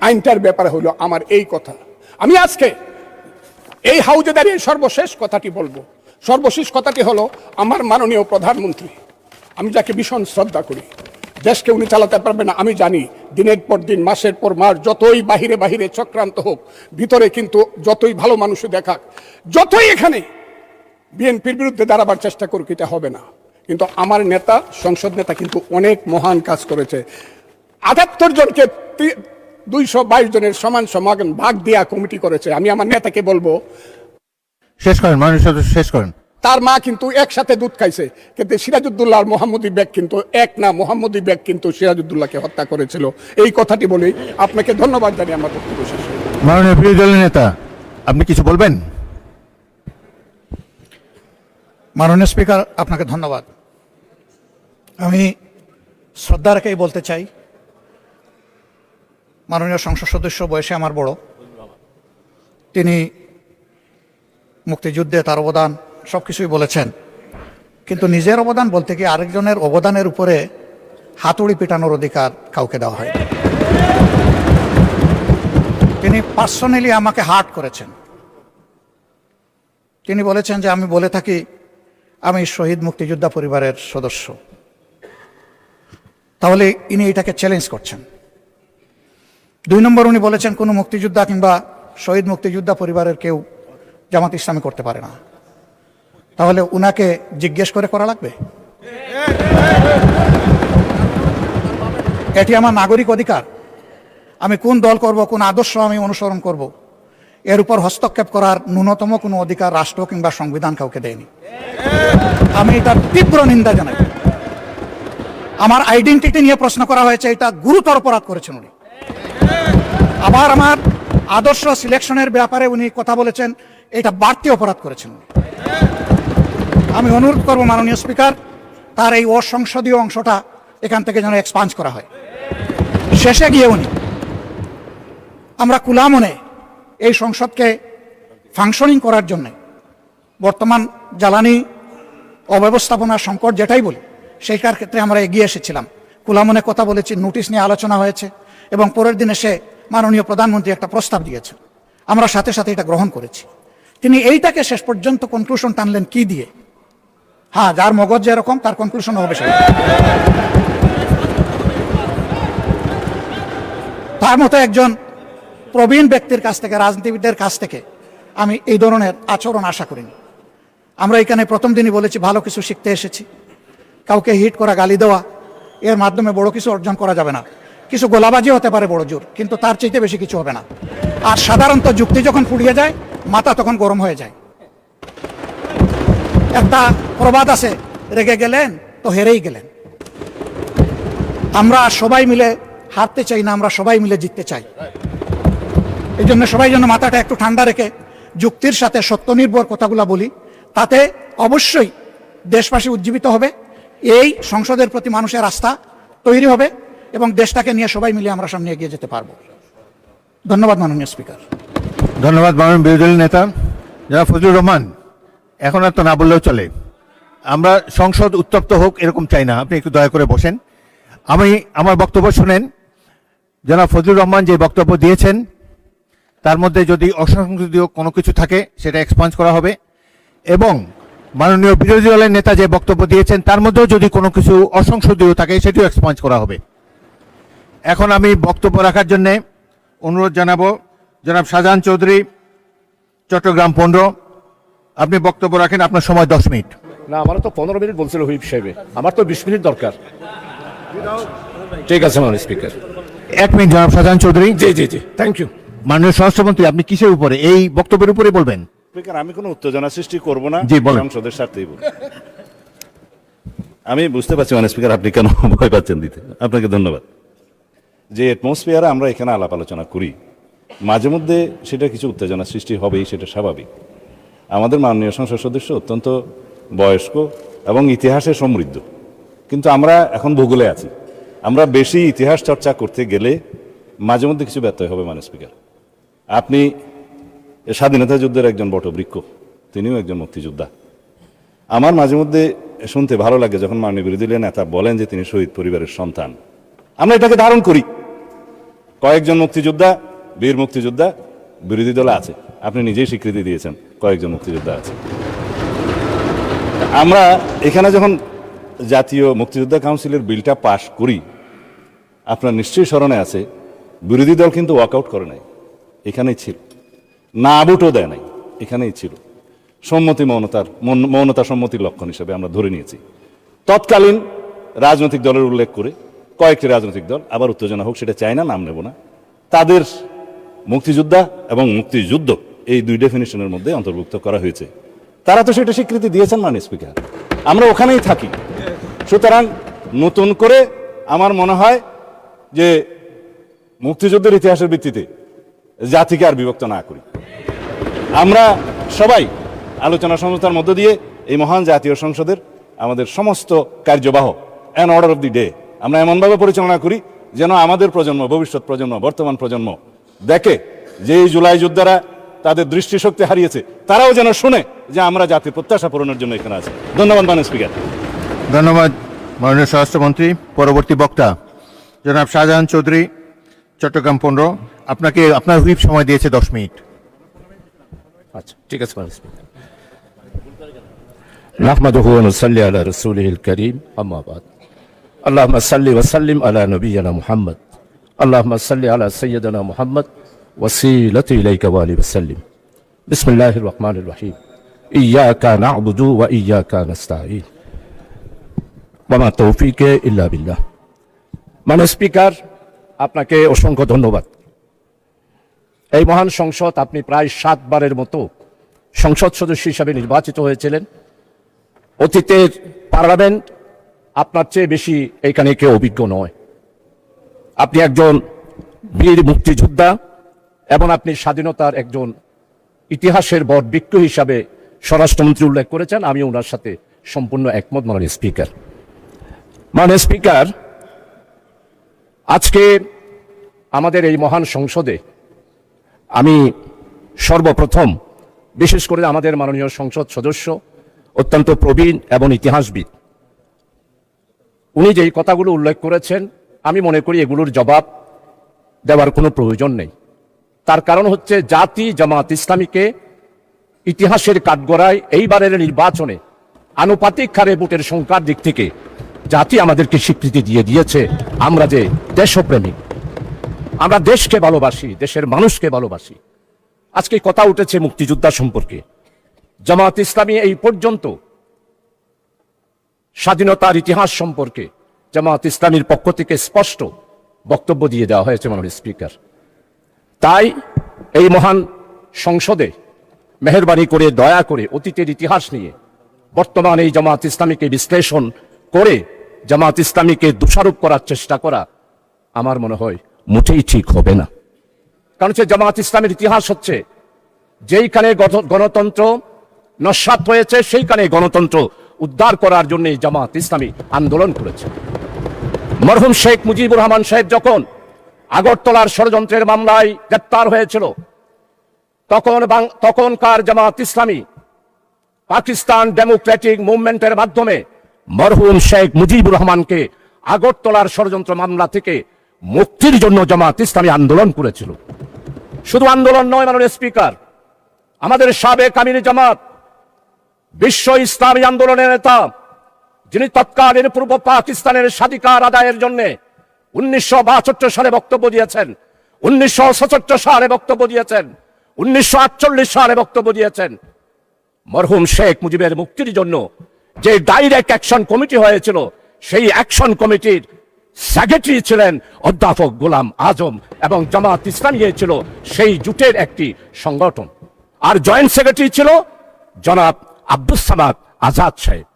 [SPEAKER 1] আইনটার ব্যাপারে হলো আমার এই কথা। আমি আজকে এই হাউজে দাঁড়িয়ে সর্বশেষ কথাটি বলবো। সর্বশেষ কথাটি হলো, আমার মাননীয় প্রধানমন্ত্রী, আমি যাকে ভীষণ শ্রদ্ধা করি, দেশকে উনি চালাতে পারবে না আমি জানি। দিনের পর দিন, মাসের পর মাস, যতই বাহিরে চক্রান্ত হোক, ভিতরে কিন্তু যতই ভালো মানুষ দেখাক, যতই এখানে বিএনপির বিরুদ্ধে দাঁড়াবার চেষ্টা করুক, এটা হবে না। কিন্তু আমার নেতা, সংসদ নেতা কিন্তু অনেক মহান কাজ করেছে। 78 জনকে 222 জনের সমান সমান ভাগ দেয়া কমিটি করেছে। আমি আমার নেতাকে বলবো,
[SPEAKER 3] শেষ করেন মাননীয় সদস্য, শেষ করেন।
[SPEAKER 1] তার মা কিন্তু একসাথে দুধ খাইছে, কিন্তু সিরাজউদ্দৌলা আর মোহাম্মদী বেগ কিন্তু এক না। মোহাম্মদী বেগ কিন্তু সিরাজউদ্দৌলাকে হত্যা করেছিল। এই কথাটি বলে আপনাকে ধন্যবাদ জানিয়ে আমার বক্তব্য শেষ।
[SPEAKER 3] মাননীয় বিরোধী দলের নেতা, আপনি কিছু বলবেন?
[SPEAKER 2] মাননীয় স্পিকার, আপনাকে ধন্যবাদ। আমি শ্রদ্ধা রেখেই বলতে চাই, মাননীয় সংসদ সদস্য বয়সে আমার বড়, তিনি মুক্তিযুদ্ধে তার অবদান সব কিছুই বলেছেন, কিন্তু নিজের অবদান বলতে গিয়ে আরেকজনের অবদানের উপরে হাতুড়ি পিটানোর অধিকার কাউকে দেওয়া হয়। তিনি পার্সোনালি আমাকে হার্ট করেছেন। তিনি বলেছেন যে আমি বলে থাকি আমি শহীদ মুক্তিযোদ্ধা পরিবারের সদস্য, তাহলে ইনি এটাকে চ্যালেঞ্জ করছেন। 2 নম্বর, উনি বলেছেন কোনো মুক্তিযোদ্ধা কিংবা শহীদ মুক্তিযোদ্ধা পরিবারের কেউ জামাত ইসলামী করতে পারে না, তাহলে উনাকে জিজ্ঞেস করে করা লাগবে? এটি আমার নাগরিক অধিকার। আমি কোন দল করব, কোন আদর্শ আমি অনুসরণ করব, এর উপর হস্তক্ষেপ করার ন্যূনতম কোনো অধিকার রাষ্ট্র কিংবা সংবিধান কাউকে দেয়নি। আমি এটার তীব্র নিন্দা জানাই। আমার আইডেন্টিটি নিয়ে প্রশ্ন করা হয়েছে, এটা গুরুতর অপরাধ করেছেন উনি। আবার আমার আদর্শ সিলেকশনের ব্যাপারে উনি কথা বলেছেন, এটা বাড়তি অপরাধ করেছেন উনি। আমি অনুরোধ করব মাননীয় স্পিকার, তার এই অসংসদীয় অংশটা এখান থেকে যেন এক্সপান্স করা হয়। শেষে গিয়ে উনি আমরা খোলা মনে এই সংসদকে ফাংশনিং করার জন্য বর্তমান জ্বালানি অব্যবস্থাপনার সংকট যেটাই বলি, সেইটার ক্ষেত্রে আমরা এগিয়ে এসেছিলাম, খোলা মনে কথা বলেছি, নোটিশ নিয়ে আলোচনা হয়েছে এবং পরের দিনে সে মাননীয় প্রধানমন্ত্রী একটা প্রস্তাব দিয়েছেন, আমরা সাথে সাথে এটা গ্রহণ করেছি। তিনি এইটাকে শেষ পর্যন্ত কনক্লুশন টানলেন কি দিয়ে? হ্যাঁ, যার মগজ যেরকম তার কনক্লুশন হবে সেটা। তার মতো একজন প্রবীণ ব্যক্তির কাছ থেকে, রাজনীতিবিদদের কাছ থেকে আমি এই ধরনের আচরণ আশা করিনি। আমরা এখানে প্রথম দিনই বলেছি ভালো কিছু শিখতে এসেছি। কাউকে হিট করা, গালি দেওয়া, এর মাধ্যমে বড় কিছু অর্জন করা যাবে না। কিছু গোলাবাজি হতে পারে বড় জোর, কিন্তু তার চাইতে বেশি কিছু হবে না। আর সাধারণত যুক্তি যখন ফুরিয়ে যায়, মাথা তখন গরম হয়ে যায়। একটা প্রবাদ আছে, রেগে গেলেন তো হেরেই গেলেন। আমরা সবাই মিলে হারতে চাই না, আমরা সবাই মিলে জিততে চাই। এই জন্য সবাই যেন মাথাটা একটু ঠান্ডা রেখে যুক্তির সাথে সত্য নির্ভর কথাগুলো বলি, তাতে অবশ্যই দেশবাসী উজ্জীবিত হবে, এই সংসদের প্রতি মানুষের আস্থা তৈরি হবে এবং দেশটাকে নিয়ে সবাই মিলে আমরা সামনে এগিয়ে যেতে পারবো। ধন্যবাদ মাননীয় স্পিকার।
[SPEAKER 3] ধন্যবাদ মাননীয় বিরোধী দলের নেতা জনাব ফজলুর রহমান। এখন আর তো না বললেও চলে, আমরা সংসদ উত্তপ্ত হোক এরকম চাই না। আপনি একটু দয়া করে বসেন, আমি আমার বক্তব্য শুনেন। জনাব ফজলুর রহমান যে বক্তব্য দিয়েছেন তার মধ্যে যদি অসংসদীয় কোনো কিছু থাকে সেটা এক্সপান্স করা হবে, এবং মাননীয় বিরোধী দলের নেতা যে বক্তব্য দিয়েছেন তার মধ্যেও যদি কোনো কিছু অসংসদীয় থাকে সেটিও এক্সপান্স করা হবে। এখন আমি বক্তব্য রাখার জন্য অনুরোধ জানাবো জনাব শাহজাহান চৌধুরী, চট্টগ্রাম 15। আপনি বক্তব্য রাখেন, আপনার সময় 10 মিনিট।
[SPEAKER 5] না, আমার তো 15 মিনিট বলছিল হুইপ সাহেবে, আমার তো 20 মিনিট দরকার। ঠিক আছে মাননীয় স্পিকার।
[SPEAKER 3] 1 মিনিট জনাব শাহজাহান চৌধুরী।
[SPEAKER 5] জি জি জি, থ্যাংক ইউ।
[SPEAKER 3] মাননীয় স্বরাষ্ট্রমন্ত্রী, আপনি কিসের উপরে, এই বক্তব্যের উপরে বলবেন?
[SPEAKER 4] স্পিকার, আমি কোনো উত্তেজনা সৃষ্টি করব না,
[SPEAKER 3] জি, বলেন।
[SPEAKER 4] সংসদের স্বার্থেই বলব। আমি বুঝতে পারছি মানে স্পিকার আপনি কেন ভয় পাচ্ছেন দিতে, আপনাকে ধন্যবাদ। যে অ্যাটমসফিয়ারে আমরা এখানে আলাপ আলোচনা করি, মাঝে মধ্যে সেটা কিছু উত্তেজনা সৃষ্টি হবেই, সেটা স্বাভাবিক। আমাদের মাননীয় সংসদ সদস্য অত্যন্ত বয়স্ক এবং ইতিহাসে সমৃদ্ধ, কিন্তু আমরা এখন ভূগোলে আছি। আমরা বেশি ইতিহাস চর্চা করতে গেলে মাঝে মধ্যে কিছু ব্যত্যয় হবে মানে স্পিকার। আপনি স্বাধীনতা যুদ্ধের একজন বটবৃক্ষ, তিনিও একজন মুক্তিযোদ্ধা। আমার মাঝে মধ্যে শুনতে ভালো লাগে যখন মাননীয় বিরোধী দলের নেতা বলেন যে তিনি শহীদ পরিবারের সন্তান। আমরা এটাকে ধারণ করি, কয়েকজন মুক্তিযোদ্ধা, বীর মুক্তিযোদ্ধা বিরোধী দলে আছে, আপনি নিজেই স্বীকৃতি দিয়েছেন কয়েকজন মুক্তিযোদ্ধা আছে। আমরা এখানে যখন জাতীয় মুক্তিযোদ্ধা কাউন্সিলের বিলটা পাশ করি, আপনার নিশ্চয়ই স্মরণে আছে বিরোধী দল কিন্তু ওয়াকআউট করে নাই, এখানেই ছিল, না ভোটও দেয় নাই, এখানেই ছিল। সম্মতি মৌনতা সম্মতির লক্ষণ হিসেবে আমরা ধরে নিয়েছি। তৎকালীন রাজনৈতিক দলের উল্লেখ করে কয়েকটি রাজনৈতিক দল, আবার উত্তেজনা হোক সেটা চাই না, নাম নেব না, তাদের মুক্তিযোদ্ধা এবং মুক্তিযুদ্ধ এই দুই ডেফিনেশনের মধ্যে অন্তর্ভুক্ত করা হয়েছে। তারা তো সেটা স্বীকৃতি দিয়েছেন মাননীয় স্পিকার, আমরা ওখানেই থাকি। সুতরাং নতুন করে আমার মনে হয় যে মুক্তিযুদ্ধের ইতিহাসের ভিত্তিতে জাতিকে আর বিভক্ত না করি। আমরা সবাই আলোচনা সমঝোতার মধ্য দিয়ে এই মহান জাতীয় সংসদের আমাদের সমস্ত কার্যবাহ an order of the day আমরা এমনভাবে পরিচালনা করি যেন আমাদের প্রজন্ম, ভবিষ্যৎ প্রজন্ম, বর্তমান প্রজন্ম দেখে যে এই জুলাই যোদ্ধারা তাদের দৃষ্টিশক্তি হারিয়েছে, তারাও যেন শুনে যে আমরা জাতির প্রত্যাশা পূরণের জন্য এখানে আছি। ধন্যবাদ মাননীয় স্পিকার।
[SPEAKER 3] ধন্যবাদ মাননীয় স্বরাষ্ট্রমন্ত্রী। পরবর্তী বক্তা জনাব শাহজাহান চৌধুরী, চট্টগ্রাম 15। আপনাকে আপনার হুইপ সময় দিয়েছে 10 মিনিট।
[SPEAKER 5] আচ্ছা, ঠিক আছে মাননীয় স্পিকার। নাহমাদুহু ওয়া নুসাল্লি আলা রাসূলিল কারীম, আম্মা বাদ। আল্লাহুম্মা সাল্লি ওয়া সাল্লিম আলা নবিয়িনা মুহাম্মদ। আল্লাহুম্মা সাল্লি আলা সাইয়্যিদিনা মুহাম্মদ ওয়াসিলাতি ইলাইকা ওয়া আলিহি ওয়া সাল্লিম। বিসমিল্লাহির রহমানির রহিম। ইয়্যাকা না'বুদু ওয়া ইয়্যাকা নাস্তাঈন। ওয়া মা তাওফীকি ইল্লা বিল্লাহ। মাননীয় স্পিকার, আপনাকে অসংখ্য ধন্যবাদ। এই মহান সংসদ আপনি প্রায় 7 বারের মতো সংসদ সদস্য হিসাবে নির্বাচিত হয়েছিলেন। অতীতের পার্লামেন্ট আপনার চেয়ে বেশি এখানে কেউ অভিজ্ঞ নয়। আপনি একজন বীর মুক্তিযোদ্ধা এবং আপনি স্বাধীনতার একজন ইতিহাসের বট বৃক্ষ হিসাবে স্বরাষ্ট্রমন্ত্রী উল্লেখ করেছেন। আমি ওনার সাথে সম্পূর্ণ একমত মাননীয় স্পিকার। মাননীয় স্পিকার, আজকে আমাদের এই মহান সংসদে আমি সর্বপ্রথম বিশেষ করে আমাদের মাননীয় সংসদ সদস্য অত্যন্ত প্রবীণ এবং ইতিহাসবিদ, উনি যেই কথাগুলো উল্লেখ করেছেন আমি মনে করি এগুলোর জবাব দেওয়ার কোনো প্রয়োজন নেই। তার কারণ হচ্ছে জাতি জামাত ইসলামীকে ইতিহাসের কাঠগড়ায় এইবারের নির্বাচনে আনুপাতিক হারে ভোটের সংখ্যার দিক থেকে জাতি আমাদেরকে স্বীকৃতি দিয়ে দিয়েছে আমরা যে দেশপ্রেমিক, আমরা দেশকে ভালোবাসি, দেশের মানুষকে ভালোবাসি। আজকে কথা উঠেছে মুক্তিযোদ্ধা সম্পর্কে। জামাত ইসলামী এই পর্যন্ত স্বাধীনতার ইতিহাস সম্পর্কে জামাত ইসলামীর পক্ষ থেকে স্পষ্ট বক্তব্য দিয়ে দেওয়া হয়েছে মাননীয় স্পিকার। তাই এই মহান সংসদে মেহেরবানি করে দয়া করে অতীতের ইতিহাস নিয়ে বর্তমান এই জামাত ইসলামীকে বিশ্লেষণ করে জামাত ইসলামীকে দোষারোপ করার চেষ্টা করা আমার মনে হয় মোটেই ঠিক হবে না। কারণ হচ্ছে জামাত ইসলামের ইতিহাস হচ্ছে যেইখানে গণতন্ত্র নস্যাৎ হয়েছে সেইখানে গণতন্ত্র উদ্ধার করার জন্য জামাত ইসলামী আন্দোলন করেছে। মরহুম শেখ মুজিবুর রহমান সাহেব যখন আগরতলার ষড়যন্ত্রের মামলায় গ্রেপ্তার হয়েছিল তখনকার জামাত ইসলামী পাকিস্তান ডেমোক্রেটিক মুভমেন্টের মাধ্যমে মরহুম শেখ মুজিবুর রহমানকে আগরতলার ষড়যন্ত্র মামলা থেকে মুক্তির জন্য জামাত ইসলামী আন্দোলন করেছিল। শুধু আন্দোলন নয় মাননীয় স্পিকার, আমাদের সাবেক আমির জামাত বিশ্ব ইসলামী আন্দোলনের নেতা, যিনি তৎকালীন পূর্ব পাকিস্তানের স্বাধিকার আদায়ের জন্য 1962 সালে বক্তব্য দিয়েছেন, 1967 সালে বক্তব্য দিয়েছেন, 1948 সালে বক্তব্য দিয়েছেন। মরহুম শেখ মুজিবের মুক্তির জন্য যে ডাইরেক্ট অ্যাকশন কমিটি হয়েছিল সেই অ্যাকশন কমিটির সেক্রেটারি ছিলেন অধ্যাপক গোলাম আজম এবং জামাত ইসলামী ছিল সেই জোটের একটি সংগঠন। আর জয়েন্ট সেক্রেটারি ছিল জনাব আব্দুস সামাদ আজাদ সাহেব।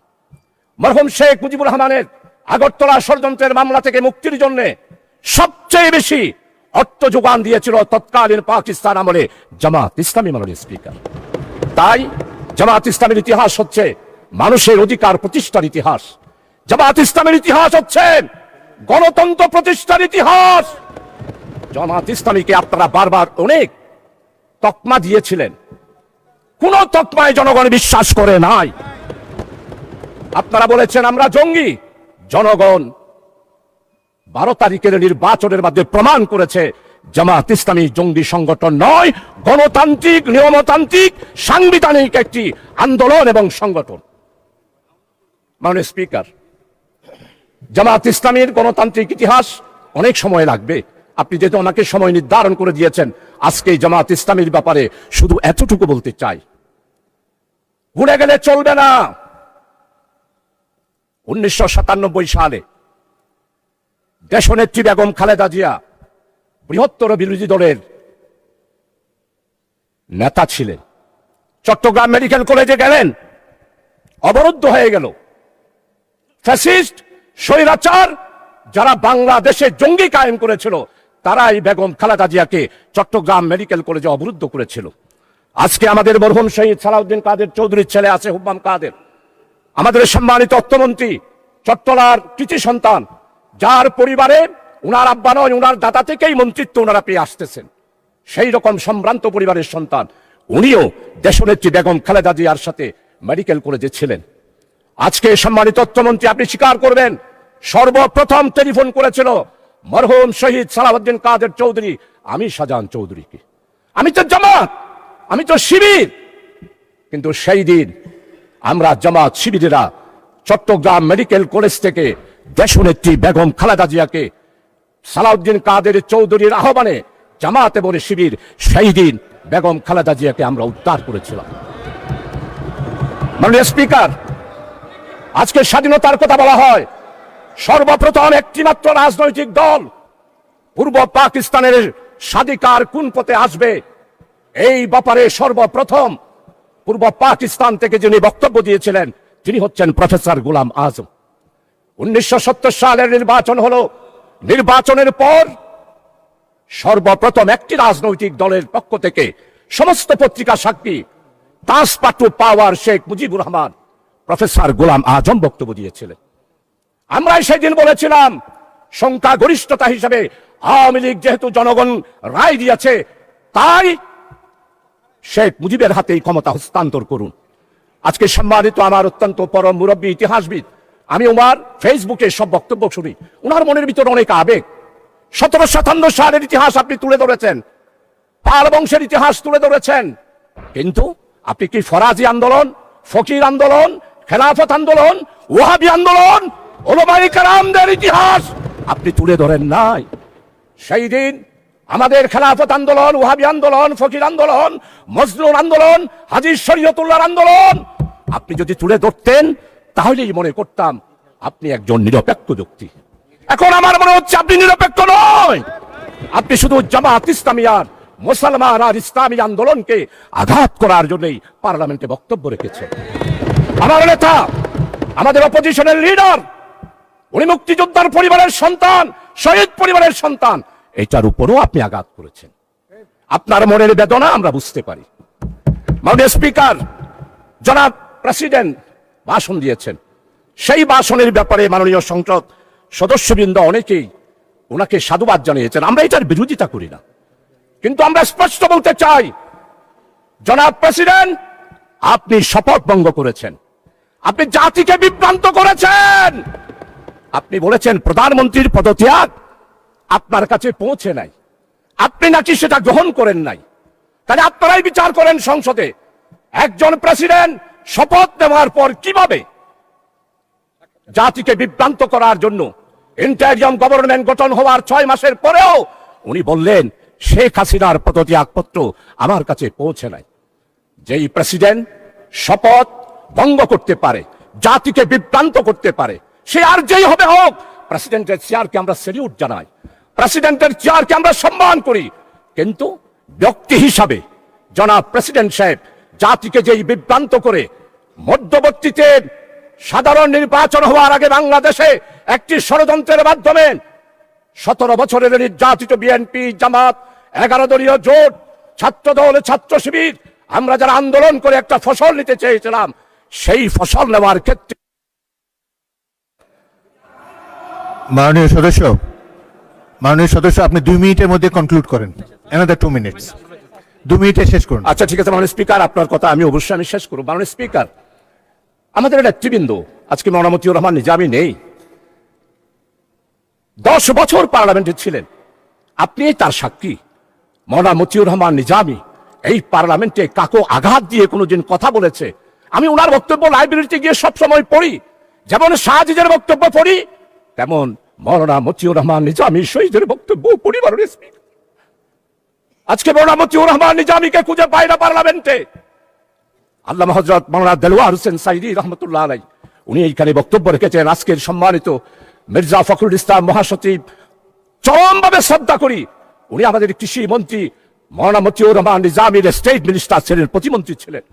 [SPEAKER 5] মরহুম শেখ মুজিবুর রহমানের আগরতলা ষড়যন্ত্রের মামলা থেকে মুক্তির জন্য সবচেয়ে বেশি অর্থ যোগান দিয়েছিল তৎকালীন পাকিস্তান আমলে জামাত ইসলামী মাননীয় স্পিকার। তাই জামাত ইসলামের ইতিহাস হচ্ছে মানুষের অধিকার প্রতিষ্ঠার ইতিহাস। জামাত ইসলামের ইতিহাস হচ্ছে গণতন্ত্র প্রতিষ্ঠার ইতিহাস। জামাত ইসলামীকে আপনারা বারবার অনেক তকমা দিয়েছিলেন, কোন তকমায় জনগণ বিশ্বাস করে নাই। আপনারা বলেছেন আমরা জঙ্গি। জনগণ 12 তারিখের নির্বাচনের মাধ্যমে প্রমাণ করেছে জামাত ইসলামী জঙ্গি সংগঠন নয়, গণতান্ত্রিক নিয়মতান্ত্রিক সাংবিধানিক একটি আন্দোলন এবং সংগঠন। মাননীয় স্পিকার, জামাত ইসলামীর গণতান্ত্রিক ইতিহাস অনেক সময় লাগবে। আপনি যেহেতু ওনাকে সময় নির্ধারণ করে দিয়েছেন, আজকে জামাত ইসলামীর ব্যাপারে শুধু এতটুকু বলতে চাই, ভুলে গেলে চলবে না। 1997 সালে দেশনেত্রী বেগম খালেদা জিয়া বৃহত্তর বিরোধী দলের নেতা ছিলেন। চট্টগ্রাম মেডিকেল কলেজে গেলেন, অবরুদ্ধ হয়ে গেল। ফ্যাসিস্ট স্বৈরাচার যারা বাংলাদেশে জঙ্গি কায়েম করেছিল তারাই বেগম খালেদা জিয়াকে চট্টগ্রাম মেডিকেল কলেজে অবরুদ্ধ করেছিল। আজকে আমাদের মরহুম শহীদ সালাউদ্দিন কাদের চৌধুরীর ছেলে আছে হুব্বাম কাদের, আমাদের সম্মানিত অর্থমন্ত্রী চট্টলার কৃতি সন্তান, যার পরিবারে উনার আব্বা নয়, উনার দাদা থেকেই মন্ত্রিত্ব ওনারা পেয়ে আসতেছেন। সেই রকম সম্ভ্রান্ত পরিবারের সন্তান উনিও দেশনেত্রী বেগম খালেদা জিয়ার সাথে মেডিকেল কলেজে ছিলেন। আজকে সম্মানিত তথ্যমন্ত্রী, আপনি স্বীকার করবেন সর্বপ্রথম টেলিফোন করেছিল মরহুম শহীদ সালাউদ্দিন কাদের চৌধুরী আমি শাহজাহান চৌধুরীকে। আমি তো জামাত, আমি তো শিবির, কিন্তু সেই দিন আমরা জামাত শিবিরেরা চট্টগ্রাম মেডিকেল কলেজ থেকে দেশনেত্রী বেগম খালেদা জিয়াকে সালাউদ্দিন কাদের চৌধুরীর আহ্বানে জামাত এবং শিবির সেই দিন বেগম খালেদা জিয়াকে আমরা উদ্ধার করেছিলাম। মাননীয় স্পিকার, আজকে স্বাধীনতার কথা বলা হয়, সর্বপ্রথম একটি মাত্র রাজনৈতিক দল পূর্ব পাকিস্তানের স্বাধিকার কোন পথে আসবে এই ব্যাপারে সর্বপ্রথম পূর্ব পাকিস্তান থেকে যিনি বক্তব্য দিয়েছিলেন তিনি হচ্ছেন প্রফেসর গোলাম আজম। 1970 সালের নির্বাচন হলো, নির্বাচনের পর সর্বপ্রথম একটি রাজনৈতিক দলের পক্ষ থেকে সমস্ত পত্রিকা সাক্ষী তাসপাটু পাওয়ার শেখ মুজিবুর রহমান প্রফেসর গোলাম আজম বক্তব্য দিয়েছিলেন। আমরা সেদিন বলেছিলাম সংখ্যাগরিষ্ঠতা হিসেবে আওয়ামী লীগ যেহেতু জনগণ রায় দিয়েছে, তাই শেখ মুজিবের হাতেই ক্ষমতা হস্তান্তর করুন। আজকে সম্মানিত আমার অত্যন্ত পরম মুরব্বী ইতিহাসবিদ, আমি ওনার ফেসবুকে সব বক্তব্য শুনি, ওনার মনের ভিতরে অনেক আবেগ। 1757 সালের ইতিহাস আপনি তুলে ধরেছেন, পাল বংশের ইতিহাস তুলে ধরেছেন, কিন্তু আপনি কি ফরাজি আন্দোলন, ফকির আন্দোলন, খেলাফত আন্দোলন, ওয়াহাবি আন্দোলন, ওলামায়ে কেরামদের ইতিহাস আপনি তুলে ধরেন নাই। সেই দিন আমাদের খেলাফত আন্দোলন, ওয়াহাবি আন্দোলন, ফকির আন্দোলন, মজলুম আন্দোলন, হাজী শরীয়তুল্লাহর আন্দোলন আপনি যদি তুলে ধরতেন তাহলেই মনে করতাম আপনি একজন নিরপেক্ষ ব্যক্তি। এখন আমার মনে হচ্ছে আপনি নিরপেক্ষ নয়, আপনি শুধু জামাত ইসলামিয়ার মুসলমান আর ইসলামী আন্দোলনকে আঘাত করার জন্যই পার্লামেন্টে বক্তব্য রেখেছেন। আমার নেতা, আমাদের অপোজিশনের লিডার, উনি মুক্তিযোদ্ধার পরিবারের সন্তান, শহীদ পরিবারের সন্তান, এটার উপরও আপনি আঘাত করেছেন। আপনার মনের বেদনা আমরা বুঝতে পারি। মাননীয় স্পিকার, জনাব প্রেসিডেন্ট ভাষণ দিয়েছেন, সেই ভাষণের ব্যাপারে মাননীয় সংসদ সদস্যবৃন্দ অনেকেই ওনাকে সাধুবাদ জানিয়েছেন। আমরা এটার বিরোধিতা করি না, কিন্তু আমরা স্পষ্ট বলতে চাই, জনাব প্রেসিডেন্ট, আপনি শপথ ভঙ্গ করেছেন, আপনি জাতিকে বিভ্রান্ত করেছেন। আপনি বলেছেন প্রধানমন্ত্রীর পদত্যাগ আপনার কাছে পৌঁছে নাই, আপনি নাকি সেটা গ্রহণ করেন নাই। তাহলে আপনারাই বিচার করেন সংসদে, একজন প্রেসিডেন্ট শপথ নেওয়ার পর কিভাবে জাতিকে বিভ্রান্ত করার জন্য ইন্টারিয়াম গভর্নমেন্ট গঠন হওয়ার 6 মাসের পরেও উনি বললেন শেখ হাসিনার পদত্যাগপত্র আমার কাছে পৌঁছে নাই। যেই প্রেসিডেন্ট শপথ ভঙ্গ করতে পারে, জাতিকে বিভ্রান্ত করতে পারে, সে আর যেই হবে হোক, প্রেসিডেন্টের চেয়ারকে আমরা স্যালিউট জানাই, প্রেসিডেন্টের চেয়ারকে আমরা সম্মান করি, কিন্তু ব্যক্তি হিসাবে জনাব প্রেসিডেন্ট সাহেব জাতিকে যেই বিভ্রান্ত করে মধ্যবর্তীতে সাধারণ নির্বাচন হওয়ার আগে বাংলাদেশে একটি ষড়যন্ত্রের মাধ্যমে 17 বছরের নির্যাতিত বিএনপি, জামাত, 11 দলীয় জোট, ছাত্র দল, ছাত্র শিবির, আমরা যারা আন্দোলন করে একটা ফসল নিতে চেয়েছিলাম, সেই ফসল নেওয়ার ক্ষেত্রে
[SPEAKER 3] মাননীয় সদস্য আপনি 2 মিনিটের মধ্যে কনক্লুড করেন। অ্যানাদার 2 মিনিটস, 2 মিনিটে শেষ করুন।
[SPEAKER 5] আচ্ছা ঠিক আছে মাননীয় স্পিকার, আপনার কথা আমি অবশ্যই শেষ করব। মাননীয় স্পিকার, আমাদের নেতৃবৃন্দ আজকে মৌলানা মতিউর রহমান নিজামী নেই, 10 বছর পার্লামেন্টে ছিলেন, আপনি তার সাক্ষী। মৌলানা মতিউর রহমান নিজামী এই পার্লামেন্টে কাকো আঘাত দিয়ে কোনোদিন কথা বলেছে? আমি ওনার বক্তব্য লাইব্রেরিতে গিয়ে সবসময় পড়ি, যেমন শাহজিদের বক্তব্য পড়ি, তেমন মৌলানা মতিউর রহমান নিজামী শহীদের বক্তব্য পড়ি। মাননীয় স্পিকার, আজকে মৌলানা মতিউর রহমান নিজামীকে খুঁজে পায় না পার্লামেন্টে। আল্লামা হযরত মাওলানা দেলওয়ার হোসেন সাইদি রহমতুল্লাহ আলাইহি উনি এইখানে বক্তব্য রেখেছেন। আজকের সম্মানিত মির্জা ফখরুল ইসলাম মহাসচিব, চরমভাবে শ্রদ্ধা করি, উনি আমাদের কৃষি মন্ত্রী মৌলানা মতিউর রহমান নিজামীর স্টেট মিনিস্টার ছিলেন, প্রতিমন্ত্রী ছিলেন।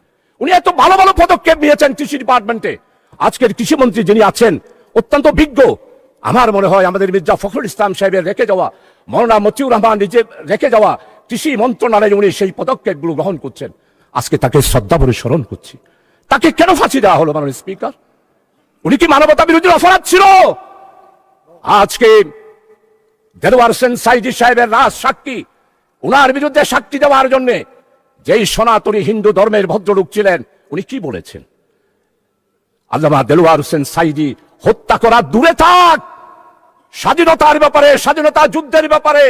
[SPEAKER 5] উনি এত ভালো ভালো পদক্ষেপ নিয়েছেন কৃষি ডিপার্টমেন্টে। আজকের কৃষি মন্ত্রী যিনি আছেন অত্যন্ত বিজ্ঞ। আমার মনে হয় আমাদের মির্জা ফখরুল ইসলাম সাহেবের রেখে যাওয়া, মৌলানা মতিউর রহমান নিজে রেখে যাওয়া কৃষি মন্ত্রণালয়ে উনি সেই পদক্ষেপগুলো গ্রহণ করছেন। আজকে তাকে শ্রদ্ধা ভরে স্মরণ করছি। তাকে কেন ফাঁসি দেওয়া হলো মাননীয় স্পিকার? উনি কি মানবতা বিরোধী অপরাধ ছিল? আজকে দেলোয়ার হোসেন সাইদি সাহেবের রাজ সাক্ষী, উনার বিরুদ্ধে সাক্ষী দেওয়ার জন্য যেই সনাতনী হিন্দু ধর্মের ভদ্রলোক ছিলেন, উনি কি বলেছেন? আল্লামা দেলোয়ার হোসেন সাইদি হত্যা করা দূরে থাক, স্বাধীনতার ব্যাপারে, স্বাধীনতা যুদ্ধের ব্যাপারে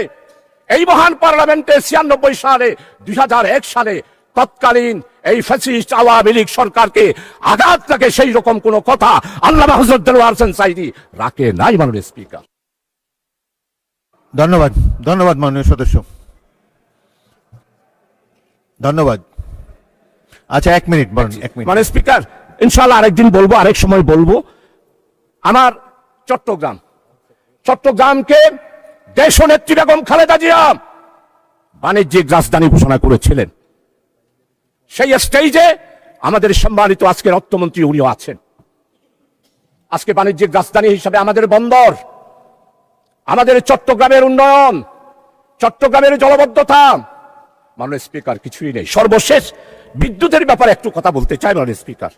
[SPEAKER 5] এই মহান পার্লামেন্টে 96 সালে 2001 সালে তৎকালীন এই ফ্যাসিস্ট আওয়ামী লীগ সরকারকে আঘাত লাগে সেই রকম কোন কথা আল্লামা হযরত দেলোয়ার হোসেন সাইদি রাখে নাই। মাননীয় স্পিকার,
[SPEAKER 3] ধন্যবাদ, ধন্যবাদ মাননীয় সদস্য, ধন্যবাদ। আচ্ছা, 1 মিনিট বলুন, 1 মিনিট।
[SPEAKER 5] মানে স্পিকার, ইনশাআল্লাহ আরেকদিন বলবো, আরেক সময় বলবো। আমার চট্টগ্রামকে দেশনেত্রী বেগম খালেদা জিয়া বাণিজ্যিক রাজধানী ঘোষণা করেছিলেন। সেই স্টেজে আমাদের সম্মানিত আজকের অর্থমন্ত্রী উনিও আছেন। আজকে বাণিজ্যিক রাজধানী হিসাবে আমাদের বন্দর, আমাদের চট্টগ্রামের উন্নয়ন, চট্টগ্রামের জলবদ্ধতা, মাননীয় স্পিকার কিছুই নেই। সর্বশেষ বিদ্যুতের ব্যাপারে একটু কথা বলতে চাই মাননীয় স্পিকার।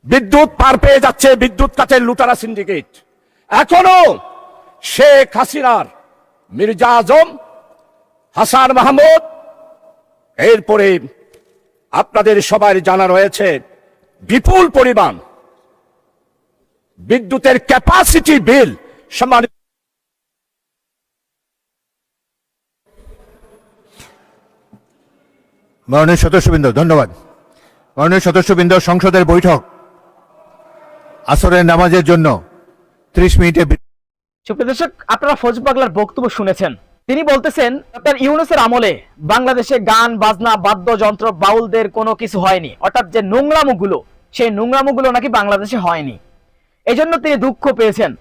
[SPEAKER 5] বিদ্যুৎ পার পেয়ে যাচ্ছে বিদ্যুৎ কাটের লুটারা সিন্ডিকেট। এখনো শেখ হাসিনার মির্জা আজম, হাসান মাহমুদ, এরপরে আপনাদের সবার জানা রয়েছে বিপুল পরিমাণ বিদ্যুতের ক্যাপাসিটি বিল সম্মানিত।
[SPEAKER 3] মাননীয় সদস্যবৃন্দ, ধন্যবাদ। মাননীয় সদস্যবৃন্দ, সংসদের বৈঠক আসরের নামাজের জন্য 30 মিনিটে।
[SPEAKER 6] সুপ্রিয় দর্শক, আপনারা ফজলুল পাগলার বক্তব্য শুনেছেন। তিনি বলতেছেন ডক্টর ইউনূসের আমলে বাংলাদেশে গান বাজনা বাদ্যযন্ত্র বাউলদের কোনো কিছু হয়নি, অর্থাৎ যে নোংরামুগুলো, সেই নোংরামুগুলো নাকি বাংলাদেশে হয়নি। এই জন্য তিনি দুঃখ পেয়েছেন।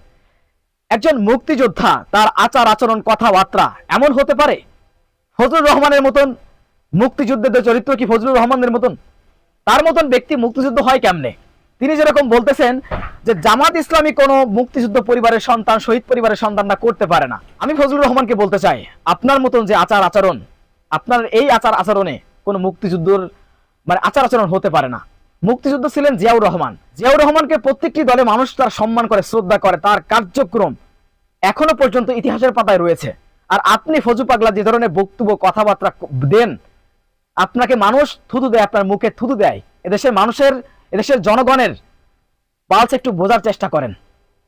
[SPEAKER 6] একজন মুক্তিযোদ্ধা, তার আচার আচরণ কথাবার্তা এমন হতে পারে? ফজলুর রহমানের মতন মুক্তিযুদ্ধের চরিত্র কি ফজলুর রহমানের মতন? তার মতন ব্যক্তি মুক্তিযুদ্ধ হয় কেমনে? তিনি যেরকম বলতেছেন যে জামাত ইসলামী কোনো মুক্তিযুদ্ধ পরিবারের সন্তান, শহীদ পরিবারের সন্তানরা করতে পারে না। আমি ফজলুর রহমানকে বলতে চাই, আপনার মতন যে আচার আচরণ, আপনার এই আচার আচরণে কোনো মুক্তিযুদ্ধর মানে আচার আচরণ হতে পারে না। মুক্তিযুদ্ধ ছিলেন জিয়াউর রহমান। জিয়াউর রহমানকে প্রত্যেকটি দলে মানুষ তার সম্মান করে, শ্রদ্ধা করে, তার কার্যক্রম এখনো পর্যন্ত ইতিহাসের পাতায় রয়েছে। আর আপনি ফজলু পাগলা যে ধরনের বক্তব্য কথাবার্তা দেন, আপনাকে মানুষ থুতু দেয়, আপনার মুখে থুতু দেয়। এদেশের মানুষের, এদেশের জনগণের পালস একটু বোঝার চেষ্টা করেন।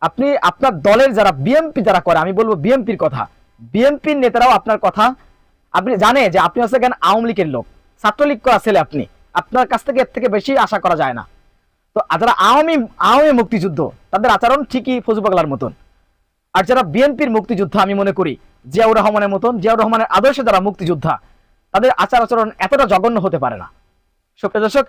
[SPEAKER 6] আপনি আপনার দলের যারা বিএনপি যারা করে, আমি বলবো বিএনপির কথা, বিএনপির নেতারাও আপনার কথা আপনি জানে যে আপনি হচ্ছে কেন আওয়ামী লীগের লোক, ছাত্রলীগ করা ছেলে, আপনি আপনার কাছ থেকে এর থেকে বেশি আশা করা যায় না। তো যারা আওয়ামী মুক্তিযুদ্ধ, তাদের আচরণ ঠিকই ফজলু পাগলার মতন। আর যারা বিএনপির মুক্তিযোদ্ধা, আমি মনে করি জিয়াউর রহমানের মতন, জিয়াউর রহমানের আদর্শে যারা মুক্তিযোদ্ধা, তাদের আচার আচরণ এতটা জঘন্য হতে পারে না। সুপ্রিয় দর্শক,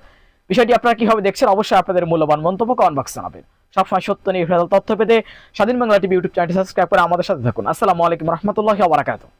[SPEAKER 6] বিষয়টি আপনারা কিভাবে দেখছেন অবশ্যই আপনাদের মূল্যবান মন্তব্য কমেন্ট বক্সে জানাবেন। সবসময় সত্য নির্ভেজাল তথ্য পেতে স্বাধীন বাংলা টিভি ইউটিউব চ্যানেলটি সাবস্ক্রাইব করে আমাদের সাথে থাকুন। আসসালামু আলাইকুম রহমতুল্লাহি ওয়া বারাকাতুহু।